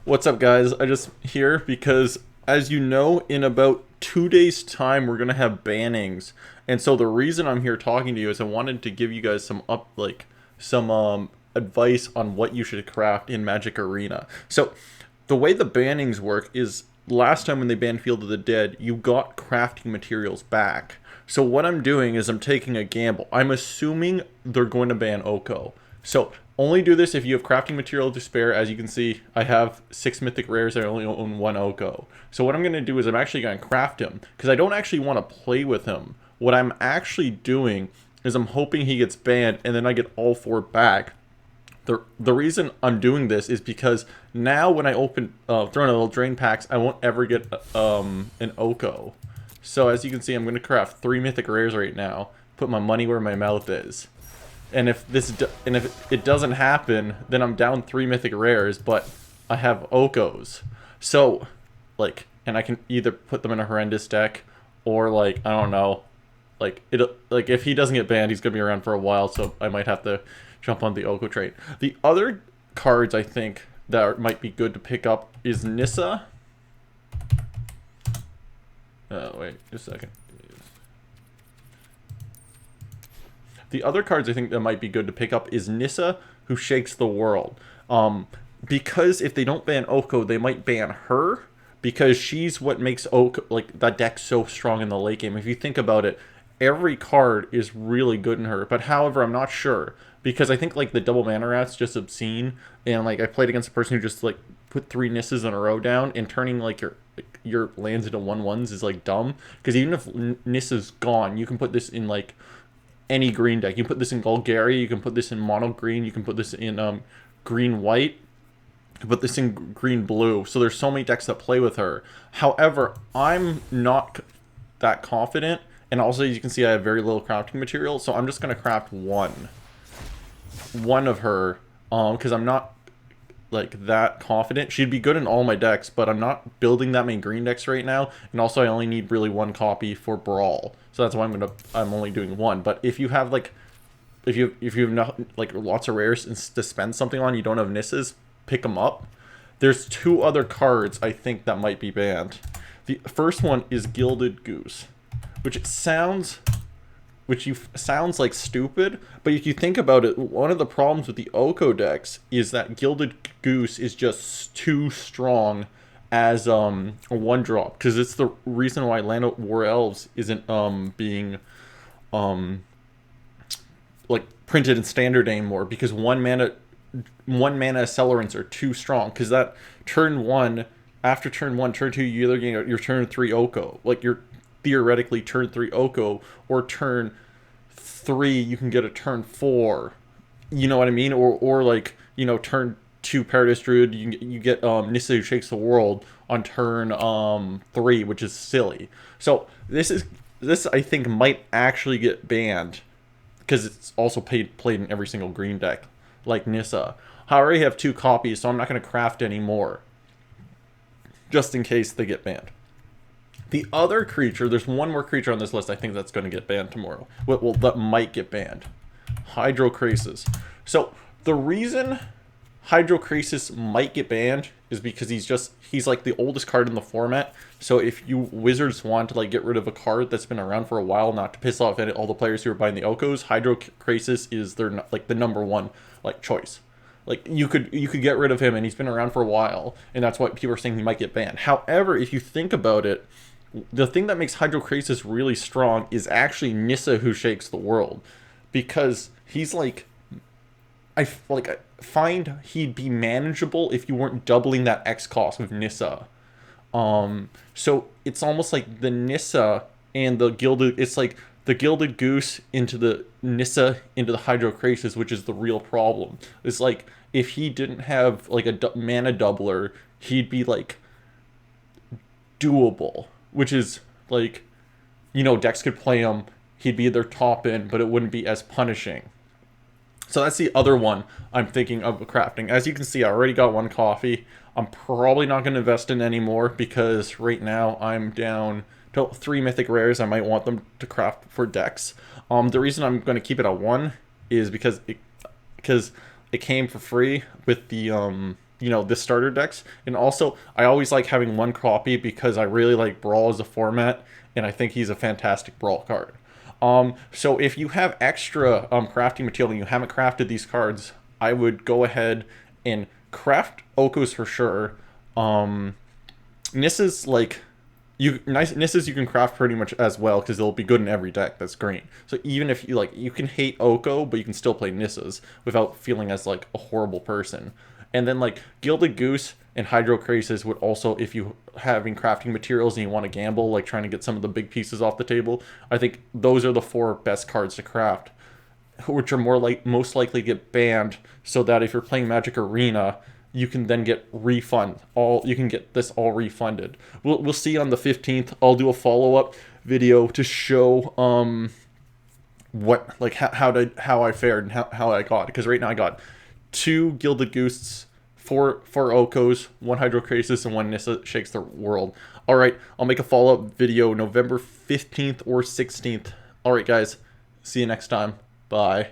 What's up, guys? I just here because, as you know, in about 2 days' time, we're gonna have bannings, and so the reason I'm here talking to you is I wanted to give you guys some advice on what you should craft in Magic Arena. So, the way the bannings work is last time when they banned Field of the Dead, you got crafting materials back. So what I'm doing is I'm taking a gamble. I'm assuming they're going to ban OKO. So only do this if you have crafting material to spare. As you can see, I have 6 mythic rares. I only own 1 OKO. So what I'm going to do is I'm actually going to craft him because I don't actually want to play with him. What I'm actually doing is I'm hoping he gets banned and then I get all 4 back. The reason I'm doing this is because now when I open Throne of the Drain packs, I won't ever get an OKO. So as you can see, I'm going to craft 3 mythic rares right now. Put my money where my mouth is. And if it doesn't happen, then I'm down 3 mythic rares, but I have OKOs. So and I can either put them in a horrendous deck, or I don't know, if he doesn't get banned, he's gonna be around for a while. So I might have to jump on the OKO train. The other cards I think that might be good to pick up is Nissa. Oh wait, just a second. The other cards I think that might be good to pick up is Nissa, who shakes the world. Because if they don't ban OKO, they might ban her, because she's what makes OKO, that deck so strong in the late game. If you think about it, every card is really good in her. But however, I'm not sure, because I think the double mana rat's just obscene, and I played against a person who just put 3 Nissas in a row down, and turning your lands into 1/1s is dumb. Because even if Nissa's gone, you can put this in any green deck. You can put this in Golgari, you can put this in mono green, you can put this in green white, you can put this in green blue. So there's so many decks that play with her. However, I'm not that confident, and also as you can see, I have very little crafting material, so I'm just gonna craft one of her, because I'm not that confident. She'd be good in all my decks, but I'm not building that many green decks right now, and also I only need really 1 copy for Brawl, so that's why I'm only doing 1. But if you have if you have not, lots of rares to spend something on, you don't have Nissas, pick them up. There's 2 other cards I think that might be banned. The first one is Gilded Goose, which sounds stupid, but if you think about it, one of the problems with the OKO decks is that Gilded Goose is just too strong as a 1-drop, because it's the reason why Land of War Elves isn't being printed in standard anymore, because 1 mana accelerants are too strong, because that after turn 1, turn 2, you either get your turn 3 OKO, you're theoretically turn 3 OKO, or turn 3 you can get a turn 4, you know what I mean, or turn 2 Paradise Druid, you get Nissa, who shakes the world on turn 3, which is silly. So this I think might actually get banned, because it's also played in every single green deck like Nissa. I already have 2 copies, so I'm not going to craft any more, just in case they get banned. The other creature, there's 1 more creature on this list I think that's going to get banned tomorrow. Well, that might get banned. Krasis. So the reason Krasis might get banned is because he's the oldest card in the format. So if you Wizards want to get rid of a card that's been around for a while, not to piss off all the players who are buying the OKOs, Krasis is their the number 1 choice. You could get rid of him, and he's been around for a while, and that's why people are saying he might get banned. However, if you think about it, the thing that makes Krasis really strong is actually Nissa, who shakes the world, because he's I find he'd be manageable if you weren't doubling that X cost with Nissa. So it's almost like the Nissa and the Gilded, it's the Gilded Goose into the Nissa into the Krasis, which is the real problem. It's if he didn't have a mana doubler, he'd be doable, which is decks could play him, he'd be their top end, but it wouldn't be as punishing. So that's the other one I'm thinking of crafting. As you can see, I already got 1 coffee. I'm probably not going to invest in any more, because right now I'm down to 3 mythic rares. I might want them to craft for decks. The reason I'm going to keep it at 1 is because it came for free with the the starter decks. And also, I always like having one copy because I really like Brawl as a format, and I think he's a fantastic Brawl card. So if you have extra crafting material and you haven't crafted these cards, I would go ahead and craft OKOs for sure. Nissa's like Nissa's you can craft pretty much as well because they'll be good in every deck. That's great. So even if you you can hate OKO, but you can still play Nissa's without feeling as like a horrible person. And then like Gilded Goose and Hydro Krasis would also, if you having crafting materials and you want to gamble, like trying to get some of the big pieces off the table, I think those are the 4 best cards to craft, which are most likely to get banned, so that if you're playing Magic Arena, you can then get you can get this all refunded. We'll see on the 15th. I'll do a follow-up video to show what how I fared and how I got, because right now I got 2 Gilded Gooses, 4 OKOs, 1 Hydro Krasis, and 1 Nissa Shakes the World. Alright, I'll make a follow-up video November 15th or 16th. Alright guys, see you next time. Bye.